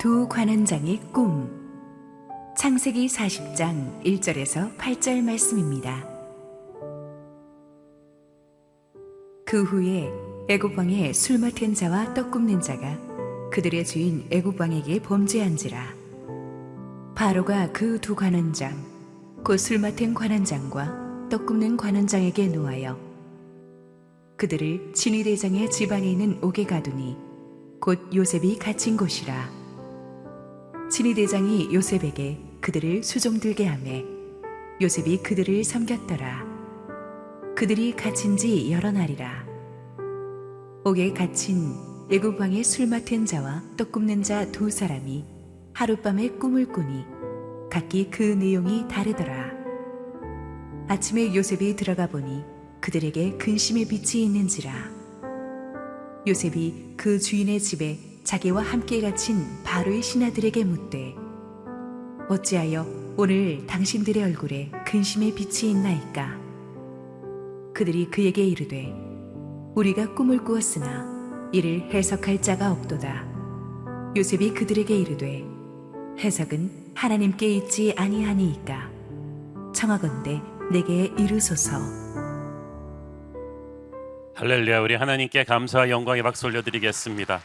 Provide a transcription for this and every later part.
두 관원장의 꿈. 창세기 40장 1절에서 8절 말씀입니다. 그 후에 애굽 왕의 술 맡은 자와 떡 굽는 자가 그들의 주인 애굽 왕에게 범죄한지라. 바로가 그 두 관원장 곧 술 맡은 관원장과 떡 굽는 관원장에게 노하여 그들을 진위대장의 집안에 있는 옥에 가두니 곧 요셉이 갇힌 곳이라. 진위대장이 요셉에게 그들을 수종들게 하매 요셉이 그들을 섬겼더라. 그들이 갇힌 지 여러 날이라. 옥에 갇힌 애굽 왕의 술 맡은 자와 떡 굽는 자 두 사람이 하룻밤에 꿈을 꾸니 각기 그 내용이 다르더라. 아침에 요셉이 들어가 보니 그들에게 근심의 빛이 있는지라. 요셉이 그 주인의 집에 자기와 함께 갇힌 바로의 신하들에게 묻되 어찌하여 오늘 당신들의 얼굴에 근심의 빛이 있나이까? 그들이 그에게 이르되 우리가 꿈을 꾸었으나 이를 해석할 자가 없도다. 요셉이 그들에게 이르되 해석은 하나님께 있지 아니하니이까 청하건대 내게 이르소서. 할렐루야. 우리 하나님께 감사와 영광의 박수 올려드리겠습니다.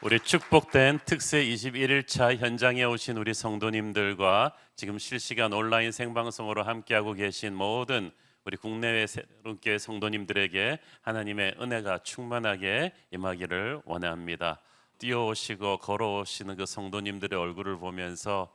우리 축복된 특세 21일차 현장에 오신 우리 성도님들과 지금 실시간 온라인 생방송으로 함께하고 계신 모든 우리 국내외 새롭게 성도님들에게 하나님의 은혜가 충만하게 임하기를 원합니다. 뛰어오시고 걸어오시는 그 성도님들의 얼굴을 보면서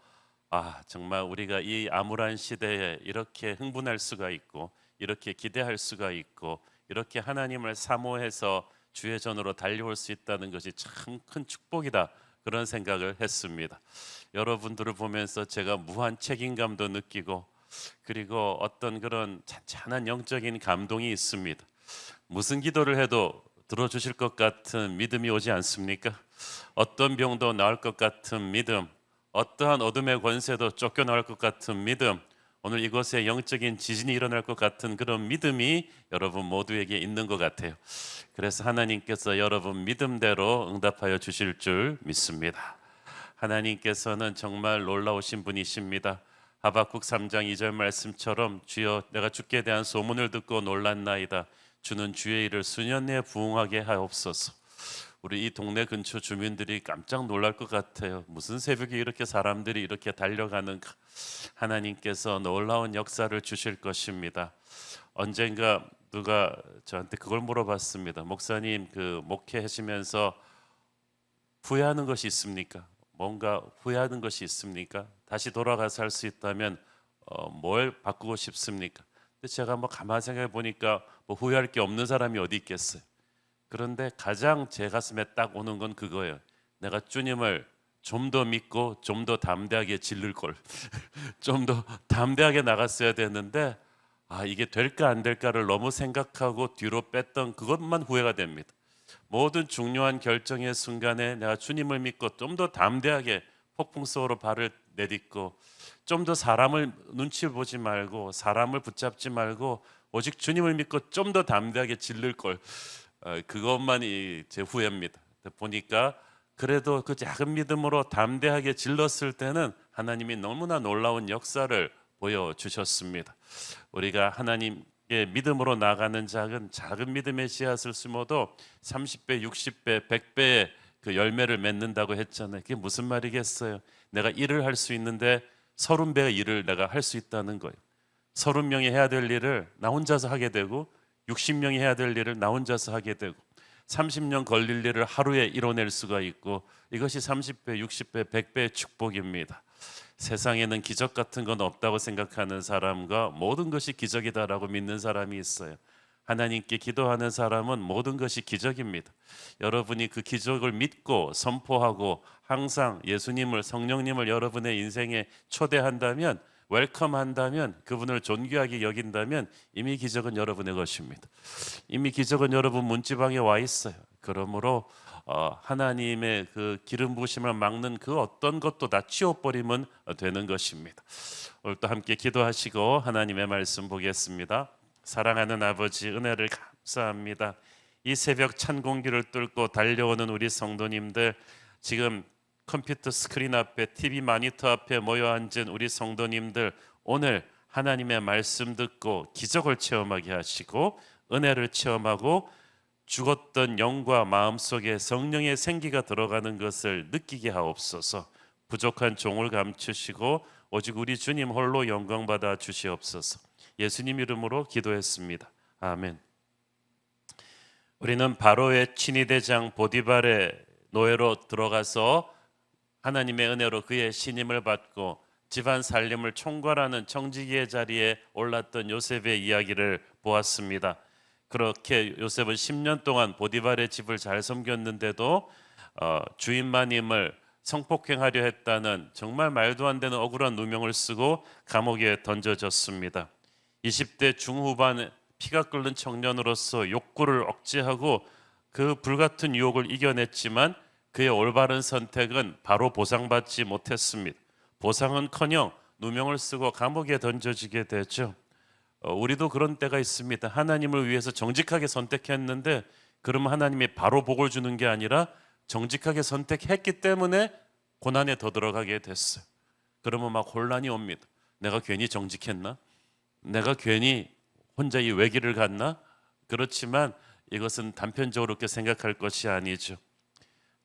정말 우리가 이 암울한 시대에 이렇게 흥분할 수가 있고 이렇게 기대할 수가 있고 이렇게 하나님을 사모해서 주의 전으로 달려올 수 있다는 것이 참 큰 축복이다, 그런 생각을 했습니다. 여러분들을 보면서 제가 무한 책임감도 느끼고 그리고 어떤 그런 잔잔한 영적인 감동이 있습니다. 무슨 기도를 해도 들어주실 것 같은 믿음이 오지 않습니까? 어떤 병도 나을 것 같은 믿음, 어떠한 어둠의 권세도 쫓겨나올 것 같은 믿음, 오늘 이곳에 영적인 지진이 일어날 것 같은 그런 믿음이 여러분 모두에게 있는 것 같아요. 그래서 하나님께서 여러분 믿음대로 응답하여 주실 줄 믿습니다. 하나님께서는 정말 놀라우신 분이십니다. 하박국 3장 2절 말씀처럼 주여 내가 주께 대한 소문을 듣고 놀랐나이다. 주는 주의 일을 수년 내에 부응하게 하옵소서. 우리 이 동네 근처 주민들이 깜짝 놀랄 것 같아요. 무슨 새벽에 이렇게 사람들이 이렇게 달려가는가. 하나님께서 놀라운 역사를 주실 것입니다. 언젠가 누가 저한테 그걸 물어봤습니다. 목사님, 그 목회하시면서 후회하는 것이 있습니까? 뭔가 후회하는 것이 있습니까? 다시 돌아가서 할 수 있다면 뭘 바꾸고 싶습니까? 근데 제가 가만히 생각해 보니까 후회할 게 없는 사람이 어디 있겠어요. 그런데 가장 제 가슴에 딱 오는 건 그거예요. 내가 주님을 좀 더 믿고 좀 더 담대하게 질를 걸. 좀 더 담대하게 나갔어야 되는데 이게 될까 안 될까를 너무 생각하고 뒤로 뺐던 그것만 후회가 됩니다. 모든 중요한 결정의 순간에 내가 주님을 믿고 좀 더 담대하게 폭풍 속으로 발을 내딛고 좀 더 사람을 눈치 보지 말고 사람을 붙잡지 말고 오직 주님을 믿고 좀 더 담대하게 질를 걸. 그것만이 제 후회입니다. 보니까 그래도 그 작은 믿음으로 담대하게 질렀을 때는 하나님이 너무나 놀라운 역사를 보여주셨습니다. 우리가 하나님께 믿음으로 나가는 작은 믿음의 씨앗을 심어도 30배, 60배, 100배의 그 열매를 맺는다고 했잖아요. 그게 무슨 말이겠어요? 내가 일을 할 수 있는데 30배의 일을 내가 할 수 있다는 거예요. 30명이 해야 될 일을 나 혼자서 하게 되고 60명이 해야 될 일을 나 혼자서 하게 되고 30년 걸릴 일을 하루에 이뤄낼 수가 있고 이것이 30배, 60배, 100배의 축복입니다. 세상에는 기적 같은 건 없다고 생각하는 사람과 모든 것이 기적이다라고 믿는 사람이 있어요. 하나님께 기도하는 사람은 모든 것이 기적입니다. 여러분이 그 기적을 믿고 선포하고 항상 예수님을, 성령님을 여러분의 인생에 초대한다면, 웰컴한다면, 그분을 존귀하게 여긴다면 이미 기적은 여러분의 것입니다. 이미 기적은 여러분 문지방에 와 있어요. 그러므로 하나님의 그 기름 부으심을 막는 그 어떤 것도 다 치워버리면 되는 것입니다. 오늘 또 함께 기도하시고 하나님의 말씀 보겠습니다. 사랑하는 아버지, 은혜를 감사합니다. 이 새벽 찬 공기를 뚫고 달려오는 우리 성도님들, 지금 컴퓨터 스크린 앞에 TV 모니터 앞에 모여 앉은 우리 성도님들, 오늘 하나님의 말씀 듣고 기적을 체험하게 하시고 은혜를 체험하고 죽었던 영과 마음속에 성령의 생기가 들어가는 것을 느끼게 하옵소서. 부족한 종을 감추시고 오직 우리 주님 홀로 영광 받아 주시옵소서. 예수님 이름으로 기도했습니다. 아멘. 우리는 바로의 친위대장 보디발의 노예로 들어가서 하나님의 은혜로 그의 신임을 받고 집안 살림을 총괄하는 청지기의 자리에 올랐던 요셉의 이야기를 보았습니다. 그렇게 요셉은 10년 동안 보디발의 집을 잘 섬겼는데도 주인 마님을 성폭행하려 했다는 정말 말도 안 되는 억울한 누명을 쓰고 감옥에 던져졌습니다. 20대 중후반 피가 끓는 청년으로서 욕구를 억제하고 그 불같은 유혹을 이겨냈지만 그의 올바른 선택은 바로 보상받지 못했습니다. 보상은커녕 누명을 쓰고 감옥에 던져지게 되죠. 우리도 그런 때가 있습니다. 하나님을 위해서 정직하게 선택했는데 그러면 하나님이 바로 복을 주는 게 아니라 정직하게 선택했기 때문에 고난에 더 들어가게 됐어요. 그러면 막 혼란이 옵니다. 내가 괜히 정직했나? 내가 괜히 혼자 이 외길을 갔나? 그렇지만 이것은 단편적으로 그렇게 생각할 것이 아니죠.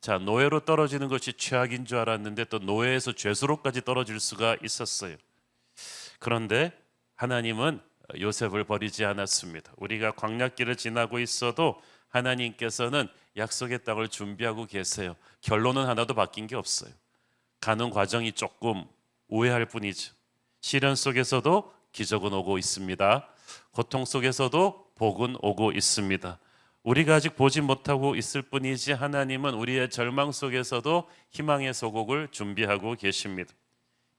자, 노예로 떨어지는 것이 최악인 줄 알았는데 또 노예에서 죄수로까지 떨어질 수가 있었어요. 그런데 하나님은 요셉을 버리지 않았습니다. 우리가 광야길을 지나고 있어도 하나님께서는 약속의 땅을 준비하고 계세요. 결론은 하나도 바뀐 게 없어요. 가는 과정이 조금 우회할 뿐이죠. 시련 속에서도 기적은 오고 있습니다. 고통 속에서도 복은 오고 있습니다. 우리가 아직 보지 못하고 있을 뿐이지 하나님은 우리의 절망 속에서도 희망의 소곡을 준비하고 계십니다.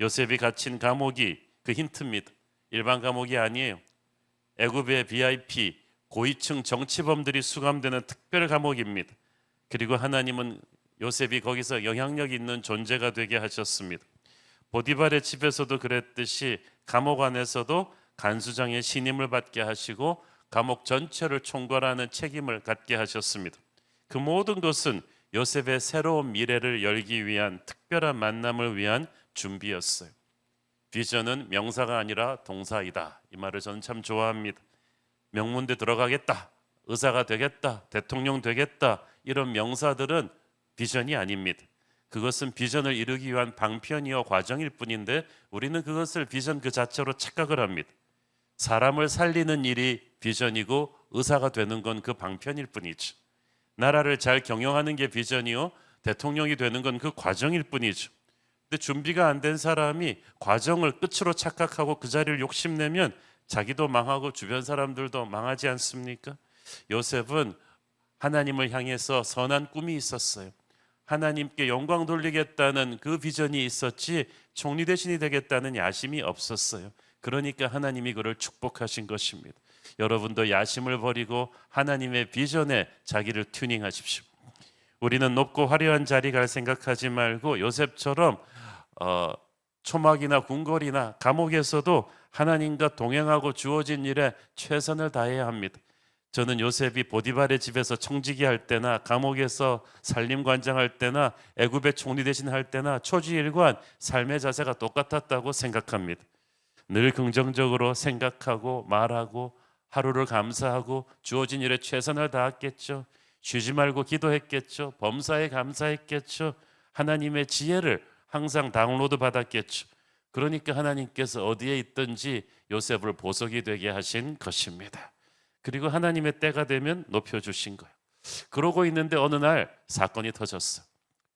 요셉이 갇힌 감옥이 그 힌트입니다. 일반 감옥이 아니에요. 애굽의 VIP 고위층 정치범들이 수감되는 특별 감옥입니다. 그리고 하나님은 요셉이 거기서 영향력 있는 존재가 되게 하셨습니다. 보디발의 집에서도 그랬듯이 감옥 안에서도 간수장의 신임을 받게 하시고 감옥 전체를 총괄하는 책임을 갖게 하셨습니다. 그 모든 것은 요셉의 새로운 미래를 열기 위한 특별한 만남을 위한 준비였어요. 비전은 명사가 아니라 동사이다. 이 말을 저는 참 좋아합니다. 명문대 들어가겠다, 의사가 되겠다, 대통령 되겠다, 이런 명사들은 비전이 아닙니다. 그것은 비전을 이루기 위한 방편이요 과정일 뿐인데 우리는 그것을 비전 그 자체로 착각을 합니다. 사람을 살리는 일이 비전이고 의사가 되는 건 그 방편일 뿐이죠. 나라를 잘 경영하는 게 비전이요 대통령이 되는 건 그 과정일 뿐이죠. 근데 준비가 안 된 사람이 과정을 끝으로 착각하고 그 자리를 욕심내면 자기도 망하고 주변 사람들도 망하지 않습니까? 요셉은 하나님을 향해서 선한 꿈이 있었어요. 하나님께 영광 돌리겠다는 그 비전이 있었지 총리 대신이 되겠다는 야심이 없었어요. 그러니까 하나님이 그를 축복하신 것입니다. 여러분도 야심을 버리고 하나님의 비전에 자기를 튜닝하십시오. 우리는 높고 화려한 자리 갈 생각하지 말고 요셉처럼 초막이나 궁궐이나 감옥에서도 하나님과 동행하고 주어진 일에 최선을 다해야 합니다. 저는 요셉이 보디발의 집에서 청지기 할 때나 감옥에서 산림관장할 때나 애굽의 총리 대신 할 때나 초지일관 삶의 자세가 똑같았다고 생각합니다. 늘 긍정적으로 생각하고 말하고 하루를 감사하고 주어진 일에 최선을 다했겠죠. 쉬지 말고 기도했겠죠. 범사에 감사했겠죠. 하나님의 지혜를 항상 다운로드 받았겠죠. 그러니까 하나님께서 어디에 있든지 요셉을 보석이 되게 하신 것입니다. 그리고 하나님의 때가 되면 높여주신 거예요. 그러고 있는데 어느 날 사건이 터졌어요.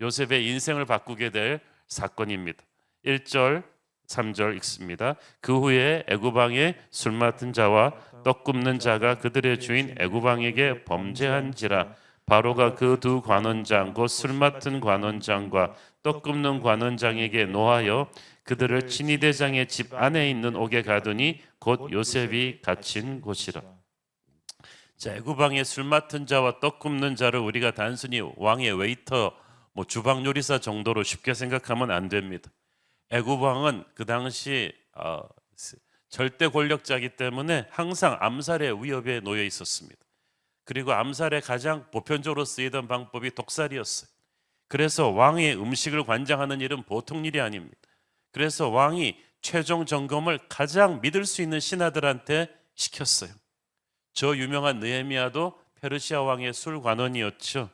요셉의 인생을 바꾸게 될 사건입니다. 1절 3절 읽습니다. 그 후에 애굽 왕의 술 맡은 자와 떡 굽는 자가 그들의 주인 애굽 왕에게 범죄한지라. 바로가 그 두 관원장 곧 술 맡은 관원장과 떡 굽는 관원장에게 노하여 그들을 친위대장의 집 안에 있는 옥에 가두니 곧 요셉이 갇힌 곳이라. 자, 애굽 왕의 술 맡은 자와 떡 굽는 자를 우리가 단순히 왕의 웨이터, 주방 요리사 정도로 쉽게 생각하면 안 됩니다. 애굽 왕은 그 당시 절대 권력자이기 때문에 항상 암살의 위협에 놓여 있었습니다. 그리고 암살에 가장 보편적으로 쓰이던 방법이 독살이었어요. 그래서 왕의 음식을 관장하는 일은 보통 일이 아닙니다. 그래서 왕이 최종 점검을 가장 믿을 수 있는 신하들한테 시켰어요. 저 유명한 느헤미야도 페르시아 왕의 술 관원이었죠.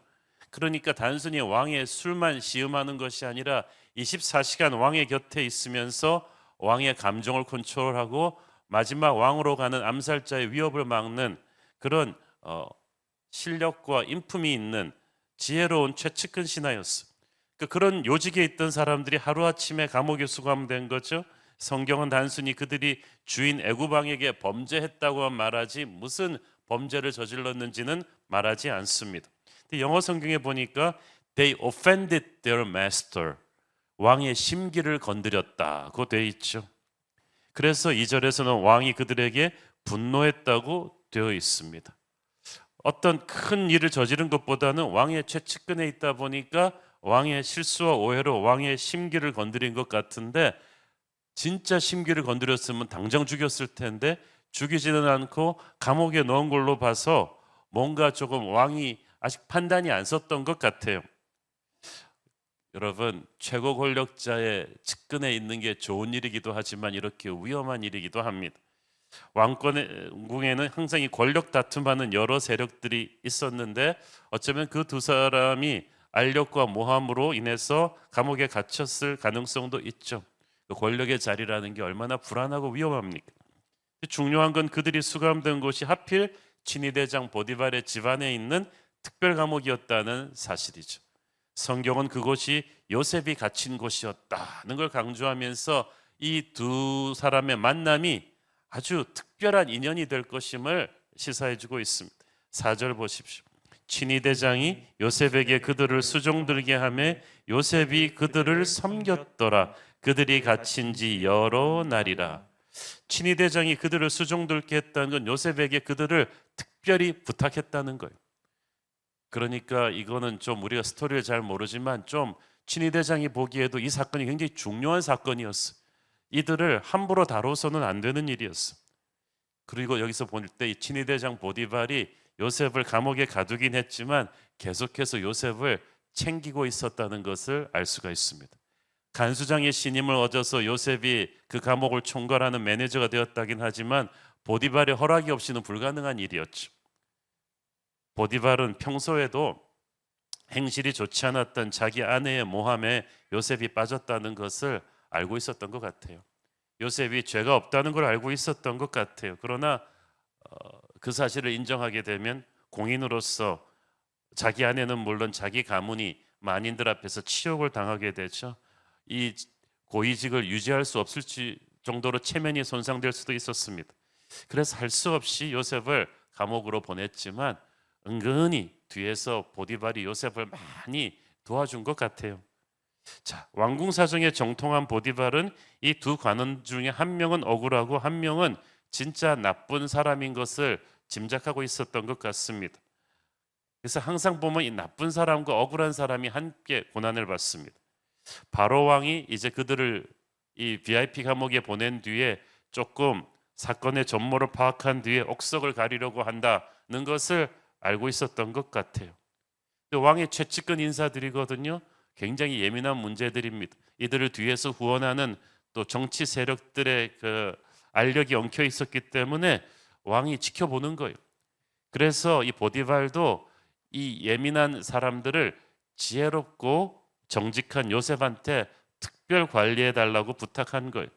그러니까 단순히 왕의 술만 시음하는 것이 아니라 24시간 왕의 곁에 있으면서 왕의 감정을 컨트롤하고 마지막 왕으로 가는 암살자의 위협을 막는 그런 실력과 인품이 있는 지혜로운 최측근 신하였어. 그런 요직에 있던 사람들이 하루아침에 감옥에 수감된 거죠. 성경은 단순히 그들이 주인 애굽 왕에게 범죄했다고만 말하지 무슨 범죄를 저질렀는지는 말하지 않습니다. 영어 성경에 보니까 they offended their master, 왕의 심기를 건드렸다고 되어 있죠. 그래서 2절에서는 왕이 그들에게 분노했다고 되어 있습니다. 어떤 큰 일을 저지른 것보다는 왕의 최측근에 있다 보니까 왕의 실수와 오해로 왕의 심기를 건드린 것 같은데, 진짜 심기를 건드렸으면 당장 죽였을 텐데 죽이지는 않고 감옥에 넣은 걸로 봐서 뭔가 조금 왕이 아직 판단이 안 섰던 것 같아요. 여러분, 최고 권력자의 측근에 있는 게 좋은 일이기도 하지만 이렇게 위험한 일이기도 합니다. 왕궁에는 항상 이 권력 다툼하는 여러 세력들이 있었는데 어쩌면 그 두 사람이 알력과 모함으로 인해서 감옥에 갇혔을 가능성도 있죠. 그 권력의 자리라는 게 얼마나 불안하고 위험합니까? 중요한 건 그들이 수감된 곳이 하필 친위대장 보디발의 집안에 있는 특별 감옥이었다는 사실이죠. 성경은 그곳이 요셉이 갇힌 곳이었다는 걸 강조하면서 이 두 사람의 만남이 아주 특별한 인연이 될 것임을 시사해주고 있습니다. 4절 보십시오. 친위대장이 요셉에게 그들을 수종들게 하매 요셉이 그들을 섬겼더라. 그들이 갇힌 지 여러 날이라. 친위대장이 그들을 수종들게 했다는 건 요셉에게 그들을 특별히 부탁했다는 거예요. 그러니까 이거는 좀 우리가 스토리를 잘 모르지만 좀 친위대장이 보기에도 이 사건이 굉장히 중요한 사건이었어. 이들을 함부로 다뤄서는 안 되는 일이었어. 그리고 여기서 볼 때 이 친위대장 보디발이 요셉을 감옥에 가두긴 했지만 계속해서 요셉을 챙기고 있었다는 것을 알 수가 있습니다. 간수장의 신임을 얻어서 요셉이 그 감옥을 총괄하는 매니저가 되었다긴 하지만 보디발의 허락이 없이는 불가능한 일이었죠. 보디발은 평소에도 행실이 좋지 않았던 자기 아내의 모함에 요셉이 빠졌다는 것을 알고 있었던 것 같아요. 요셉이 죄가 없다는 걸 알고 있었던 것 같아요. 그러나 그 사실을 인정하게 되면 공인으로서 자기 아내는 물론 자기 가문이 만인들 앞에서 치욕을 당하게 되죠. 이 고위직을 유지할 수 없을 정도로 체면이 손상될 수도 있었습니다. 그래서 할 수 없이 요셉을 감옥으로 보냈지만 은근히 뒤에서 보디발이 요셉을 많이 도와준 것 같아요. 자, 왕궁 사정에 정통한 보디발은 이 두 관원 중에 한 명은 억울하고 한 명은 진짜 나쁜 사람인 것을 짐작하고 있었던 것 같습니다. 그래서 항상 보면 이 나쁜 사람과 억울한 사람이 함께 고난을 받습니다. 바로 왕이 이제 그들을 이 VIP 감옥에 보낸 뒤에 조금 사건의 전모를 파악한 뒤에 옥석을 가리려고 한다는 것을 알고 있었던 것 같아요. 왕의 최측근 인사들이거든요. 굉장히 예민한 문제들입니다. 이들을 뒤에서 후원하는 또 정치 세력들의 그 알력이 엉켜 있었기 때문에 왕이 지켜보는 거예요. 그래서 이 보디발도 이 예민한 사람들을 지혜롭고 정직한 요셉한테 특별 관리해 달라고 부탁한 거예요.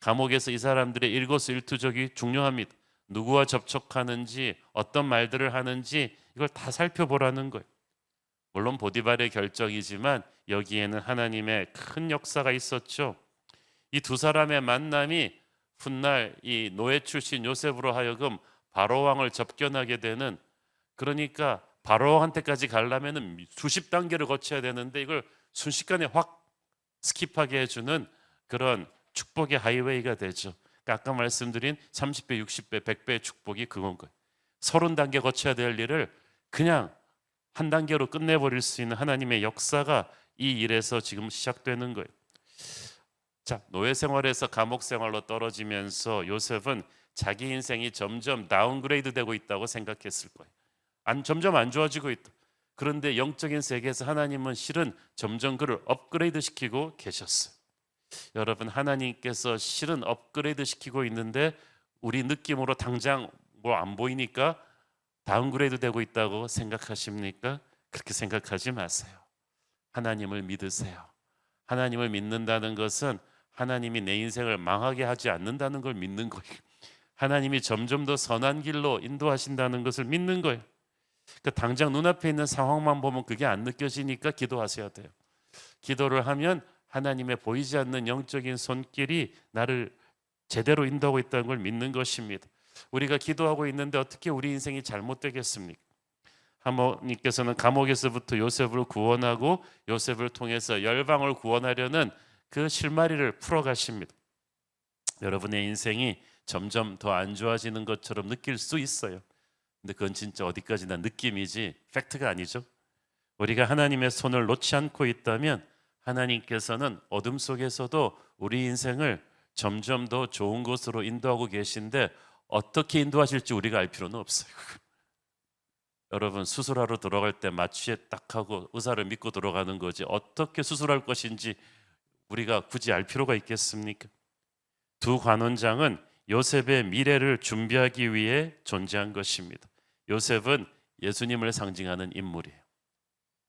감옥에서 이 사람들의 일거수일투족이 중요합니다. 누구와 접촉하는지 어떤 말들을 하는지 이걸 다 살펴보라는 거예요. 물론 보디발의 결정이지만 여기에는 하나님의 큰 역사가 있었죠. 이 두 사람의 만남이 훗날 이 노예 출신 요셉으로 하여금 바로 왕을 접견하게 되는, 그러니까 바로 왕한테까지 가려면은 수십 단계를 거쳐야 되는데 이걸 순식간에 확 스킵하게 해주는 그런 축복의 하이웨이가 되죠. 그러니까 아까 말씀드린 30배, 60배, 100배의 축복이 그건 거예요. 30단계 거쳐야 될 일을 그냥 한 단계로 끝내버릴 수 있는 하나님의 역사가 이 일에서 지금 시작되는 거예요. 자, 노예 생활에서 감옥 생활로 떨어지면서 요셉은 자기 인생이 점점 다운그레이드 되고 있다고 생각했을 거예요. 점점 안 좋아지고 있다. 그런데 영적인 세계에서 하나님은 실은 점점 그를 업그레이드 시키고 계셨어요. 여러분, 하나님께서 실은 업그레이드 시키고 있는데 우리 느낌으로 당장 뭐 안 보이니까 다운그레이드 되고 있다고 생각하십니까? 그렇게 생각하지 마세요. 하나님을 믿으세요. 하나님을 믿는다는 것은 하나님이 내 인생을 망하게 하지 않는다는 걸 믿는 거예요. 하나님이 점점 더 선한 길로 인도하신다는 것을 믿는 거예요. 그러니까 당장 눈앞에 있는 상황만 보면 그게 안 느껴지니까 기도하셔야 돼요. 기도를 하면 하나님의 보이지 않는 영적인 손길이 나를 제대로 인도하고 있다는 걸 믿는 것입니다. 우리가 기도하고 있는데 어떻게 우리 인생이 잘못되겠습니까? 하나님께서는 감옥에서부터 요셉을 구원하고 요셉을 통해서 열방을 구원하려는 그 실마리를 풀어가십니다. 여러분의 인생이 점점 더 안 좋아지는 것처럼 느낄 수 있어요. 근데 그건 진짜 어디까지나 느낌이지 팩트가 아니죠. 우리가 하나님의 손을 놓지 않고 있다면 하나님께서는 어둠 속에서도 우리 인생을 점점 더 좋은 곳으로 인도하고 계신데 어떻게 인도하실지 우리가 알 필요는 없어요. 여러분, 수술하러 들어갈 때 마취에 딱 하고 의사를 믿고 들어가는 거지 어떻게 수술할 것인지 우리가 굳이 알 필요가 있겠습니까? 두 관원장은 요셉의 미래를 준비하기 위해 존재한 것입니다. 요셉은 예수님을 상징하는 인물이에요.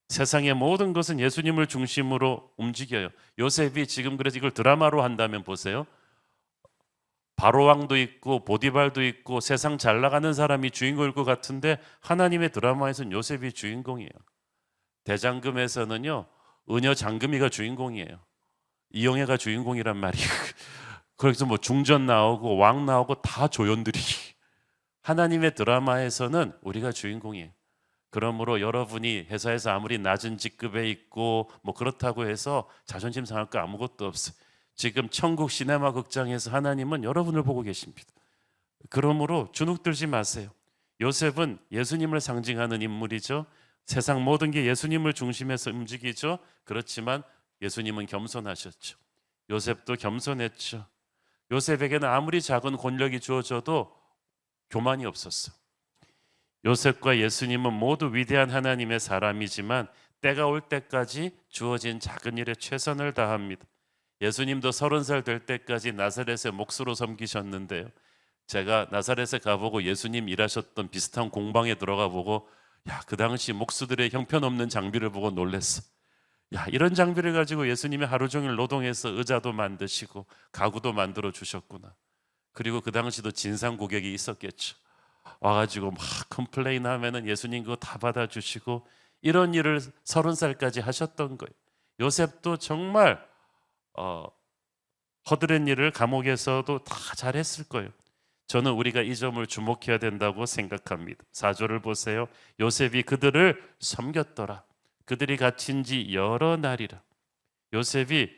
세상의 모든 것은 예수님을 중심으로 움직여요. 요셉이 지금 그래서 이걸 드라마로 한다면 보세요. 바로왕도 있고 보디발도 있고 세상 잘 나가는 사람이 주인공일 것 같은데 하나님의 드라마에서는 요셉이 주인공이에요. 대장금에서는요 은여 장금이가 주인공이에요. 이영애가 주인공이란 말이에요. 그래서 뭐 중전 나오고 왕 나오고 다 조연들이. 하나님의 드라마에서는 우리가 주인공이에요. 그러므로 여러분이 회사에서 아무리 낮은 직급에 있고 뭐 그렇다고 해서 자존심 상할 거 아무것도 없어요. 지금 천국 시네마 극장에서 하나님은 여러분을 보고 계십니다. 그러므로 주눅들지 마세요. 요셉은 예수님을 상징하는 인물이죠. 세상 모든 게 예수님을 중심에서 움직이죠. 그렇지만 예수님은 겸손하셨죠. 요셉도 겸손했죠. 요셉에게는 아무리 작은 권력이 주어져도 교만이 없었어요. 요셉과 예수님은 모두 위대한 하나님의 사람이지만 때가 올 때까지 주어진 작은 일에 최선을 다합니다. 예수님도 30살 될 때까지 나사렛의 목수로 섬기셨는데요. 제가 나사렛에 가보고 예수님 일하셨던 비슷한 공방에 들어가 보고 그 당시 목수들의 형편없는 장비를 보고 놀랐어. 이런 장비를 가지고 예수님이 하루 종일 노동해서 의자도 만드시고 가구도 만들어 주셨구나. 그리고 그 당시도 진상 고객이 있었겠죠. 와가지고 막 컴플레인 하면은 예수님 그거 다 받아주시고 이런 일을 30살까지 하셨던 거예요. 요셉도 정말 허드렛 일을 감옥에서도 다 잘했을 거예요. 저는 우리가 이 점을 주목해야 된다고 생각합니다. 4절을 보세요. 요셉이 그들을 섬겼더라. 그들이 갇힌 지 여러 날이라. 요셉이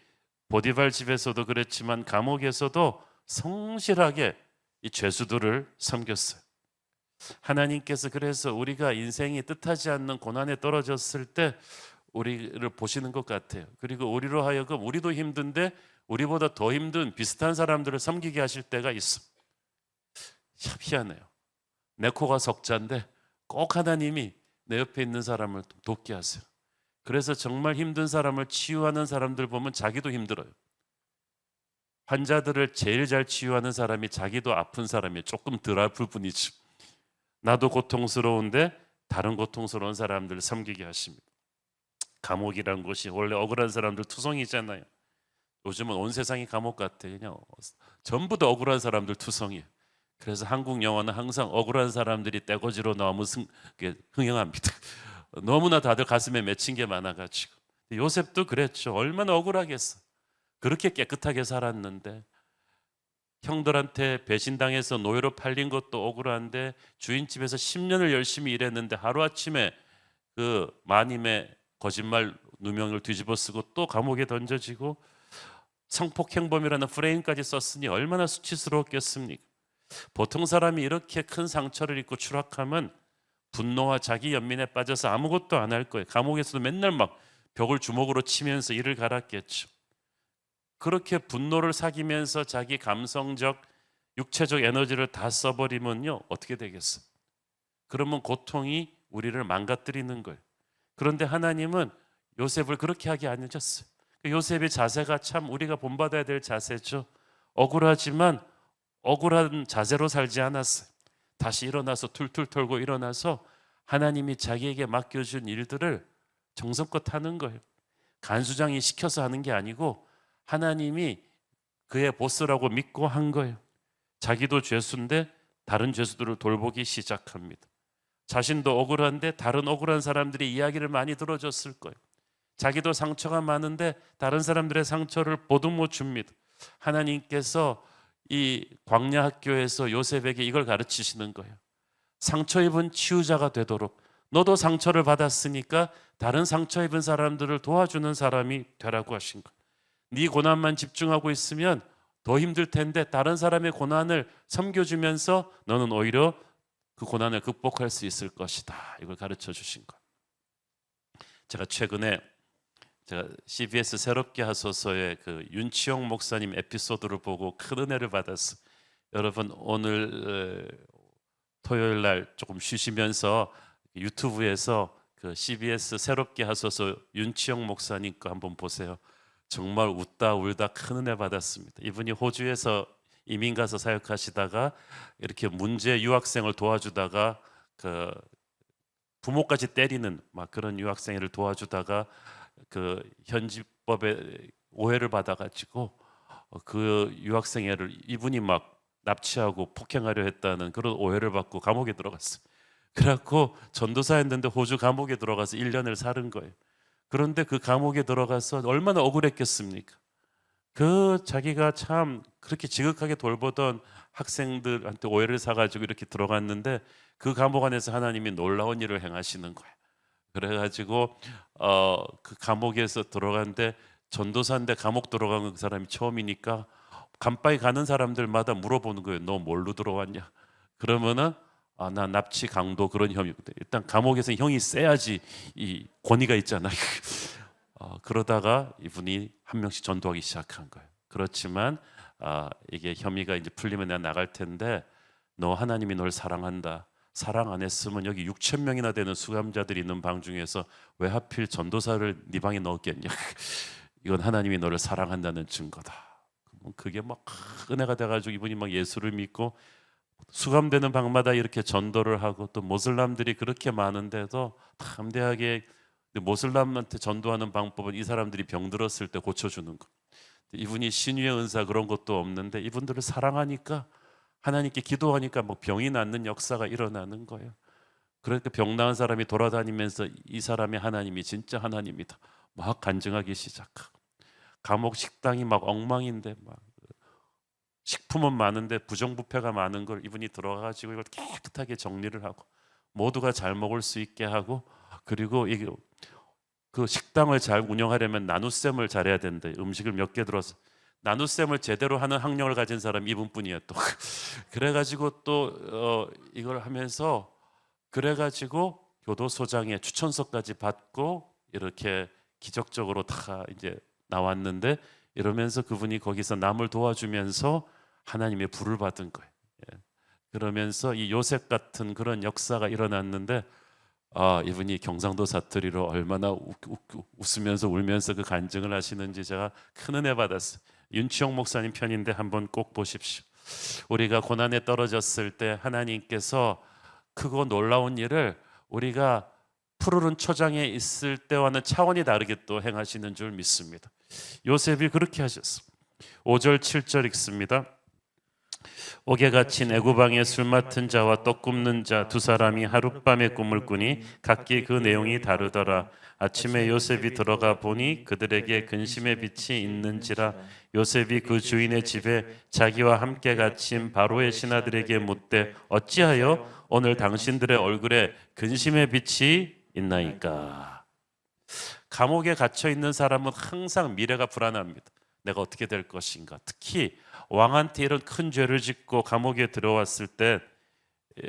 보디발 집에서도 그랬지만 감옥에서도 성실하게 이 죄수들을 섬겼어요. 하나님께서 그래서 우리가 인생이 뜻하지 않는 고난에 떨어졌을 때 우리를 보시는 것 같아요. 그리고 우리로 하여금 우리도 힘든데 우리보다 더 힘든 비슷한 사람들을 섬기게 하실 때가 있어. 참 희한해요. 내 코가 석자인데 꼭 하나님이 내 옆에 있는 사람을 돕게 하세요. 그래서 정말 힘든 사람을 치유하는 사람들 보면 자기도 힘들어요. 환자들을 제일 잘 치유하는 사람이 자기도 아픈 사람이에요. 조금 덜 아플 뿐이지. 나도 고통스러운데 다른 고통스러운 사람들을 섬기게 하십니다. 감옥이란 곳이 원래 억울한 사람들 투성이잖아요. 요즘은 온 세상이 감옥 같아요. 그냥 전부 다 억울한 사람들 투성이에요. 그래서 한국 영화는 항상 억울한 사람들이 떼거지로 너무 흥행합니다. 너무나 다들 가슴에 맺힌 게 많아가지고. 요셉도 그랬죠. 얼마나 억울하겠어. 그렇게 깨끗하게 살았는데 형들한테 배신당해서 노예로 팔린 것도 억울한데 주인집에서 10년을 열심히 일했는데 하루아침에 그 마님의 거짓말 누명을 뒤집어 쓰고 또 감옥에 던져지고 성폭행범이라는 프레임까지 썼으니 얼마나 수치스러웠겠습니까? 보통 사람이 이렇게 큰 상처를 입고 추락하면 분노와 자기 연민에 빠져서 아무것도 안 할 거예요. 감옥에서도 맨날 막 벽을 주먹으로 치면서 이를 갈았겠죠. 그렇게 분노를 사귀면서 자기 감성적, 육체적 에너지를 다 써버리면요 어떻게 되겠어? 그러면 고통이 우리를 망가뜨리는 거예요. 그런데 하나님은 요셉을 그렇게 하게 안 하셨어요. 요셉의 자세가 참 우리가 본받아야 될 자세죠. 억울하지만 억울한 자세로 살지 않았어요. 다시 일어나서 툴툴 털고 일어나서 하나님이 자기에게 맡겨준 일들을 정성껏 하는 거예요. 간수장이 시켜서 하는 게 아니고 하나님이 그의 보스라고 믿고 한 거예요. 자기도 죄수인데 다른 죄수들을 돌보기 시작합니다. 자신도 억울한데 다른 억울한 사람들이 이야기를 많이 들어줬을 거예요. 자기도 상처가 많은데 다른 사람들의 상처를 보듬어 줍니다. 하나님께서 이 광야 학교에서 요셉에게 이걸 가르치시는 거예요. 상처 입은 치유자가 되도록 너도 상처를 받았으니까 다른 상처 입은 사람들을 도와주는 사람이 되라고 하신 거예요. 네 고난만 집중하고 있으면 더 힘들 텐데 다른 사람의 고난을 섬겨주면서 너는 오히려 그 고난을 극복할 수 있을 것이다. 이걸 가르쳐 주신 거예요. 제가 최근에 CBS 새롭게 하소서의 그 윤치용 목사님 에피소드를 보고 큰 은혜를 받았어요. 여러분 오늘 토요일 날 조금 쉬시면서 유튜브에서 그 CBS 새롭게 하소서 윤치용 목사님 거 한번 보세요. 정말 웃다 울다 큰 은혜 받았습니다. 이분이 호주에서 이민 가서 사역하시다가 이렇게 문제 유학생을 도와주다가 그 부모까지 때리는 막 그런 유학생을 도와주다가 그 현지법에 오해를 받아가지고 그 유학생애를 이분이 막 납치하고 폭행하려 했다는 그런 오해를 받고 감옥에 들어갔어요. 그래갖고 전도사였는데 호주 감옥에 들어가서 1년을 살은 거예요. 그런데 그 감옥에 들어가서 얼마나 억울했겠습니까? 그 자기가 참 그렇게 지극하게 돌보던 학생들한테 오해를 사가지고 이렇게 들어갔는데 그 감옥 안에서 하나님이 놀라운 일을 행하시는 거예요. 그래가지고 그 감옥에서 들어갔는데 전도사인데 감옥 들어간 그 사람이 처음이니까 감방에 가는 사람들마다 물어보는 거예요. 너 뭘로 들어왔냐? 그러면은 나 납치 강도 그런 혐의거든. 일단 감옥에서 형이 세야지 이 권위가 있잖아요. 그러다가 이분이 한 명씩 전도하기 시작한 거예요. 그렇지만 이게 혐의가 이제 풀리면 내가 나갈 텐데 너 하나님이 널 사랑한다. 사랑 안 했으면 여기 6천 명이나 되는 수감자들이 있는 방 중에서 왜 하필 전도사를 네 방에 넣었겠냐? 이건 하나님이 너를 사랑한다는 증거다. 그게 막 은혜가 돼가지고 이분이 막 예수를 믿고 수감되는 방마다 이렇게 전도를 하고 또 모슬람들이 그렇게 많은데도 담대하게 모슬람한테 전도하는 방법은 이 사람들이 병들었을 때 고쳐주는 거. 이분이 신유의 은사 그런 것도 없는데 이분들을 사랑하니까 하나님께 기도하니까 뭐 병이 낫는 역사가 일어나는 거예요. 그러니까 병 나은 사람이 돌아다니면서 이 사람이 하나님이 진짜 하나님이다 막 간증하기 시작하고 감옥 식당이 막 엉망인데 막 식품은 많은데 부정부패가 많은 걸 이분이 들어가가지고 이걸 깨끗하게 정리를 하고 모두가 잘 먹을 수 있게 하고 그리고 이게 그 식당을 잘 운영하려면 나눗셈을 잘해야 된대. 음식을 몇 개 들어서 나눗셈을 제대로 하는 학력을 가진 사람 이분뿐이에요. 또 그래가지고 또 이걸 하면서 그래가지고 교도소장의 추천서까지 받고 이렇게 기적적으로 다 이제 나왔는데 이러면서 그분이 거기서 남을 도와주면서 하나님의 불을 받은 거예요. 그러면서 이 요셉 같은 그런 역사가 일어났는데 이분이 경상도 사투리로 얼마나 웃으면서 울면서 그 간증을 하시는지 제가 큰 은혜 받았어요. 윤치용 목사님 편인데 한번 꼭 보십시오. 우리가 고난에 떨어졌을 때 하나님께서 크고 놀라운 일을 우리가 푸르른 초장에 있을 때와는 차원이 다르게 또 행하시는 줄 믿습니다. 요셉이 그렇게 하셨습니다. 5절 7절 읽습니다. 옥에 갇힌 애구방에 술 맡은 자와 떡 굽는 자 두 사람이 하룻밤에 꿈을 꾸니 각기 그 내용이 다르더라. 아침에 요셉이 들어가 보니 그들에게 근심의 빛이 있는지라. 요셉이 그 주인의 집에 자기와 함께 갇힌 바로의 신하들에게 묻되 어찌하여 오늘 당신들의 얼굴에 근심의 빛이 있나이까. 감옥에 갇혀 있는 사람은 항상 미래가 불안합니다. 내가 어떻게 될 것인가. 특히 왕한테 이런 큰 죄를 짓고 감옥에 들어왔을 때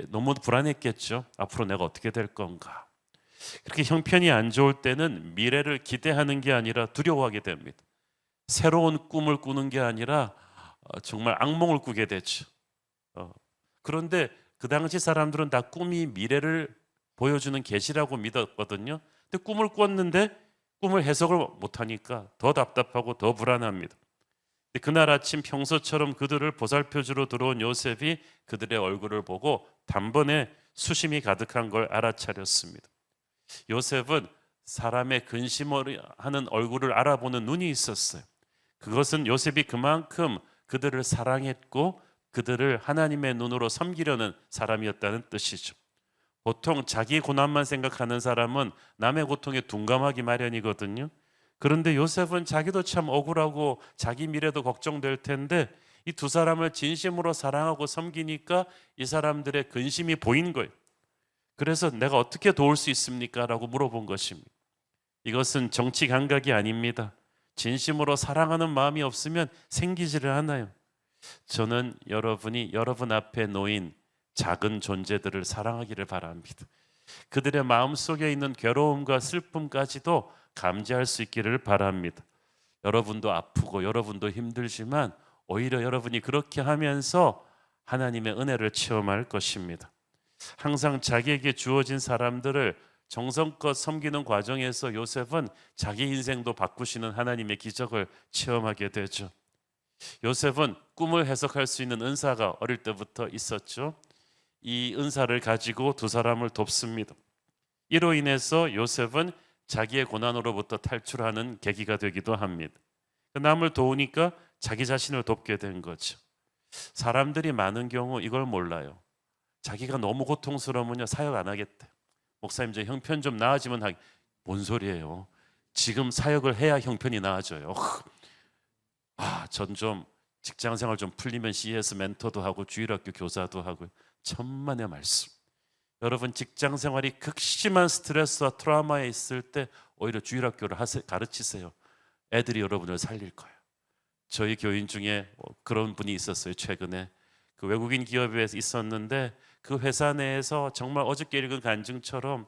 너무 불안했겠죠. 앞으로 내가 어떻게 될 건가. 그렇게 형편이 안 좋을 때는 미래를 기대하는 게 아니라 두려워하게 됩니다. 새로운 꿈을 꾸는 게 아니라 정말 악몽을 꾸게 되죠. 그런데 그 당시 사람들은 다 꿈이 미래를 보여주는 계시라고 믿었거든요. 근데 꿈을 꿨는데 꿈을 해석을 못하니까 더 답답하고 더 불안합니다. 그날 아침 평소처럼 그들을 보살펴주러 들어온 요셉이 그들의 얼굴을 보고 단번에 수심이 가득한 걸 알아차렸습니다. 요셉은 사람의 근심을 하는 얼굴을 알아보는 눈이 있었어요. 그것은 요셉이 그만큼 그들을 사랑했고 그들을 하나님의 눈으로 섬기려는 사람이었다는 뜻이죠. 보통 자기 고난만 생각하는 사람은 남의 고통에 둔감하기 마련이거든요. 그런데 요셉은 자기도 참 억울하고 자기 미래도 걱정될 텐데 이 두 사람을 진심으로 사랑하고 섬기니까 이 사람들의 근심이 보인 거예요. 그래서 내가 어떻게 도울 수 있습니까? 라고 물어본 것입니다. 이것은 정치 감각이 아닙니다. 진심으로 사랑하는 마음이 없으면 생기지를 않아요. 저는 여러분이 여러분 앞에 놓인 작은 존재들을 사랑하기를 바랍니다. 그들의 마음속에 있는 괴로움과 슬픔까지도 감지할 수 있기를 바랍니다. 여러분도 아프고 여러분도 힘들지만 오히려 여러분이 그렇게 하면서 하나님의 은혜를 체험할 것입니다. 항상 자기에게 주어진 사람들을 정성껏 섬기는 과정에서 요셉은 자기 인생도 바꾸시는 하나님의 기적을 체험하게 되죠. 요셉은 꿈을 해석할 수 있는 은사가 어릴 때부터 있었죠. 이 은사를 가지고 두 사람을 돕습니다. 이로 인해서 요셉은 자기의 고난으로부터 탈출하는 계기가 되기도 합니다. 남을 도우니까 자기 자신을 돕게 된 거죠. 사람들이 많은 경우 이걸 몰라요. 자기가 너무 고통스러우면 사역 안 하겠대. 목사님 저 형편 좀 나아지면 하기. 뭔 소리예요? 지금 사역을 해야 형편이 나아져요. 전 좀 직장 생활 좀 풀리면 CS 멘토도 하고 주일학교 교사도 하고 천만의 말씀. 여러분 직장 생활이 극심한 스트레스와 트라우마에 있을 때 오히려 주일학교를 가르치세요. 애들이 여러분을 살릴 거예요. 저희 교인 중에 그런 분이 있었어요. 최근에 그 외국인 기업에 있었는데 그 회사 내에서 정말 어저께 읽은 간증처럼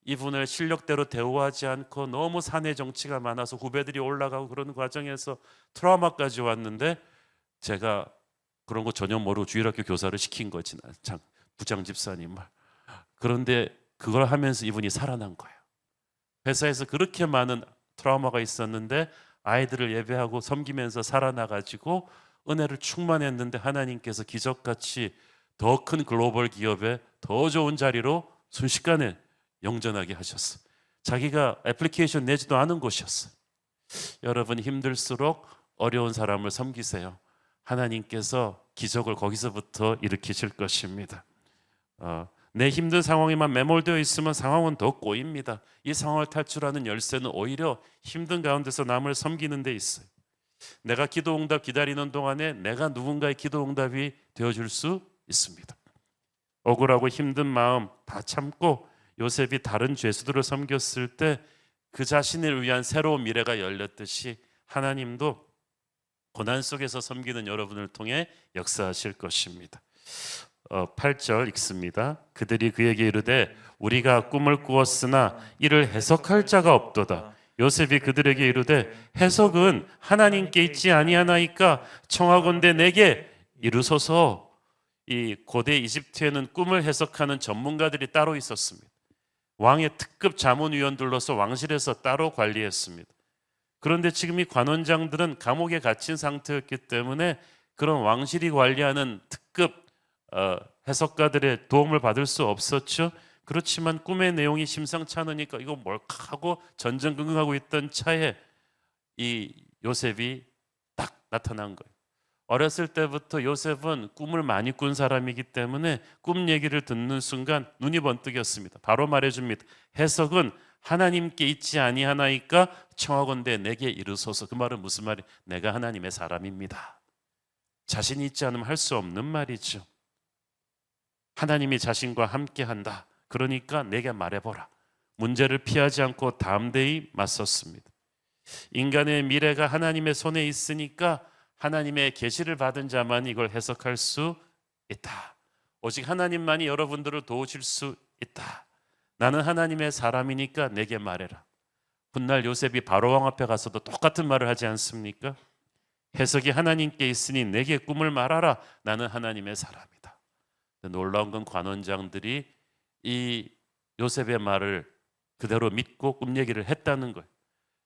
이분을 실력대로 대우하지 않고 너무 사내 정치가 많아서 후배들이 올라가고 그런 과정에서 트라우마까지 왔는데 제가 그런 거 전혀 모르고 주일학교 교사를 시킨 거지. 부장 집사님을. 그런데 그걸 하면서 이분이 살아난 거예요. 회사에서 그렇게 많은 트라우마가 있었는데 아이들을 예배하고 섬기면서 살아나가지고 은혜를 충만했는데 하나님께서 기적같이 더 큰 글로벌 기업에 더 좋은 자리로 순식간에 영전하게 하셨어. 자기가 애플리케이션 내지도 않은 곳이었어. 여러분 힘들수록 어려운 사람을 섬기세요. 하나님께서 기적을 거기서부터 일으키실 것입니다. 내 힘든 상황에만 매몰되어 있으면 상황은 더 꼬입니다. 이 상황을 탈출하는 열쇠는 오히려 힘든 가운데서 남을 섬기는 데 있어요. 내가 기도 응답 기다리는 동안에 내가 누군가의 기도 응답이 되어줄 수 있습니다. 억울하고 힘든 마음 다 참고 요셉이 다른 죄수들을 섬겼을 때 그 자신을 위한 새로운 미래가 열렸듯이 하나님도 고난 속에서 섬기는 여러분을 통해 역사하실 것입니다. 8절 읽습니다. 그들이 그에게 이르되 우리가 꿈을 꾸었으나 이를 해석할 자가 없도다. 요셉이 그들에게 이르되 해석은 하나님께 있지 아니하나이까 청하건대 내게 이르소서. 이 고대 이집트에는 꿈을 해석하는 전문가들이 따로 있었습니다. 왕의 특급 자문위원들로서 왕실에서 따로 관리했습니다. 그런데 지금 이 관원장들은 감옥에 갇힌 상태였기 때문에 그런 왕실이 관리하는 특급 해석가들의 도움을 받을 수 없었죠. 그렇지만 꿈의 내용이 심상치 않으니까 이거 뭘까 하고 전전긍긍하고 있던 차에 이 요셉이 딱 나타난 거예요. 어렸을 때부터 요셉은 꿈을 많이 꾼 사람이기 때문에 꿈 얘기를 듣는 순간 눈이 번뜩였습니다. 바로 말해줍니다. 해석은 하나님께 있지 아니하나이까 청하건대 내게 이르소서. 그 말은 무슨 말이에요? 내가 하나님의 사람입니다. 자신이 있지 않으면 할 수 없는 말이죠. 하나님이 자신과 함께한다. 그러니까 내게 말해보라. 문제를 피하지 않고 담대히 맞섰습니다. 인간의 미래가 하나님의 손에 있으니까 하나님의 계시를 받은 자만 이걸 해석할 수 있다. 오직 하나님만이 여러분들을 도우실 수 있다. 나는 하나님의 사람이니까 내게 말해라. 훗날 요셉이 바로왕 앞에 가서도 똑같은 말을 하지 않습니까? 해석이 하나님께 있으니 내게 꿈을 말하라. 나는 하나님의 사람이다. 놀라운 건 관원장들이 이 요셉의 말을 그대로 믿고 꿈 얘기를 했다는 거예요.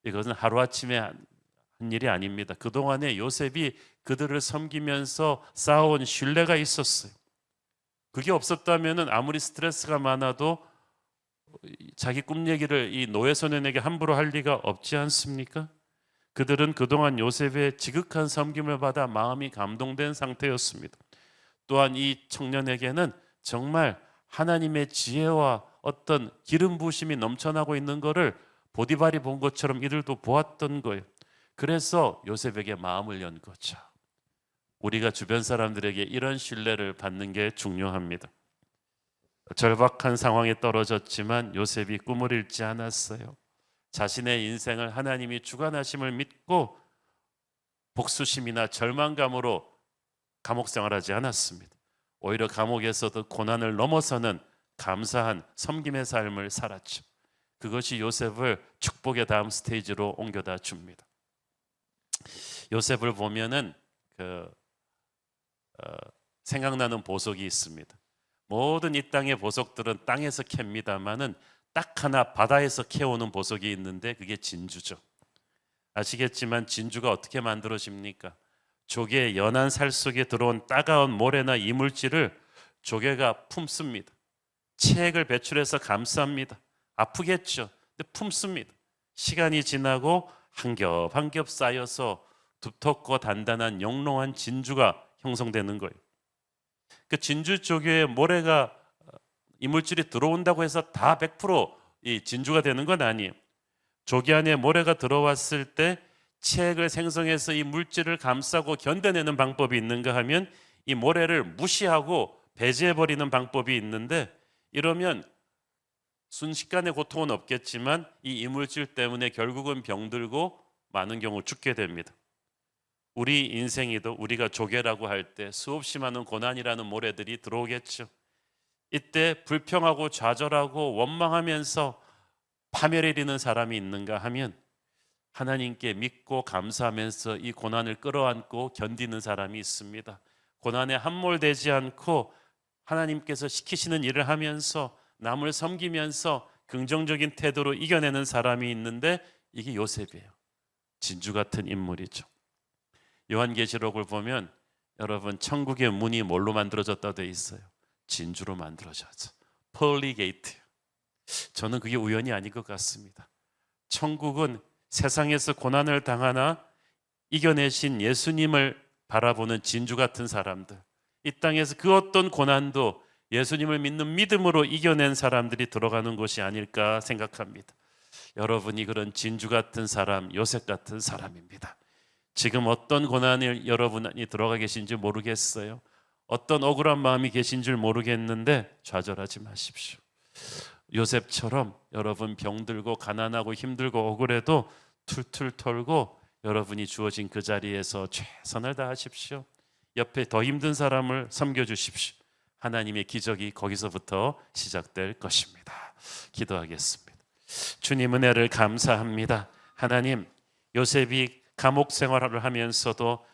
이것은 하루아침에 한 일이 아닙니다. 그동안에 요셉이 그들을 섬기면서 쌓아온 신뢰가 있었어요. 그게 없었다면 아무리 스트레스가 많아도 자기 꿈 얘기를 이 노예 소년에게 함부로 할 리가 없지 않습니까? 그들은 그동안 요셉의 지극한 섬김을 받아 마음이 감동된 상태였습니다. 또한 이 청년에게는 정말 하나님의 지혜와 어떤 기름 부으심이 넘쳐나고 있는 것을 보디발이 본 것처럼 이들도 보았던 거예요. 그래서 요셉에게 마음을 연 거죠. 우리가 주변 사람들에게 이런 신뢰를 받는 게 중요합니다. 절박한 상황에 떨어졌지만 요셉이 꿈을 잃지 않았어요. 자신의 인생을 하나님이 주관하심을 믿고 복수심이나 절망감으로 감옥 생활하지 않았습니다. 오히려 감옥에서도 고난을 넘어서는 감사한 섬김의 삶을 살았죠. 그것이 요셉을 축복의 다음 스테이지로 옮겨다 줍니다. 요셉을 보면은 생각나는 보석이 있습니다. 모든 이 땅의 보석들은 땅에서 캡니다마는 딱 하나 바다에서 캐오는 보석이 있는데 그게 진주죠. 아시겠지만 진주가 어떻게 만들어집니까? 조개의 연한 살 속에 들어온 따가운 모래나 이물질을 조개가 품습니다. 체액을 배출해서 감쌉니다. 아프겠죠. 근데 품습니다. 시간이 지나고 한 겹 한 겹 쌓여서 두텁고 단단한 영롱한 진주가 형성되는 거예요. 그 진주 조개에 모래가 이물질이 들어온다고 해서 다 100% 진주가 되는 건 아니에요. 조개 안에 모래가 들어왔을 때 체액을 생성해서 이 물질을 감싸고 견뎌내는 방법이 있는가 하면 이 모래를 무시하고 배제해버리는 방법이 있는데, 이러면 순식간의 고통은 없겠지만 이 이물질 때문에 결국은 병들고 많은 경우 죽게 됩니다. 우리 인생에도 우리가 조개라고 할 때 수없이 많은 고난이라는 모래들이 들어오겠죠. 이때 불평하고 좌절하고 원망하면서 파멸에 이르는 사람이 있는가 하면 하나님께 믿고 감사하면서 이 고난을 끌어안고 견디는 사람이 있습니다. 고난에 함몰되지 않고 하나님께서 시키시는 일을 하면서 남을 섬기면서 긍정적인 태도로 이겨내는 사람이 있는데 이게 요셉이에요. 진주 같은 인물이죠. 요한계시록을 보면 여러분 천국의 문이 뭘로 만들어졌다 돼 있어요? 진주로 만들어졌죠. 펄리 게이트. 저는 그게 우연이 아닌 것 같습니다. 천국은 세상에서 고난을 당하나 이겨내신 예수님을 바라보는 진주 같은 사람들, 이 땅에서 그 어떤 고난도 예수님을 믿는 믿음으로 이겨낸 사람들이 들어가는 곳이 아닐까 생각합니다. 여러분이 그런 진주 같은 사람, 요셉 같은 사람입니다. 지금 어떤 고난을 여러분이 들어가 계신지 모르겠어요. 어떤 억울한 마음이 계신 줄 모르겠는데 좌절하지 마십시오. 요셉처럼 여러분 병들고 가난하고 힘들고 억울해도 툴툴 털고 여러분이 주어진 그 자리에서 최선을 다하십시오. 옆에 더 힘든 사람을 섬겨주십시오. 하나님의 기적이 거기서부터 시작될 것입니다. 기도하겠습니다. 주님 은혜를 감사합니다. 하나님, 요셉이 감옥 생활을 하면서도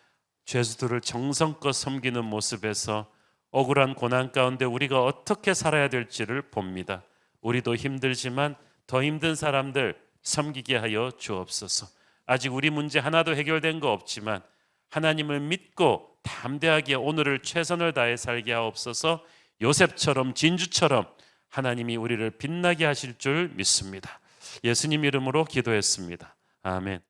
죄수들을 정성껏 섬기는 모습에서 억울한 고난 가운데 우리가 어떻게 살아야 될지를 봅니다. 우리도 힘들지만 더 힘든 사람들 섬기게 하여 주옵소서. 아직 우리 문제 하나도 해결된 거 없지만 하나님을 믿고 담대하게 오늘을 최선을 다해 살게 하옵소서. 요셉처럼 진주처럼 하나님이 우리를 빛나게 하실 줄 믿습니다. 예수님 이름으로 기도했습니다. 아멘.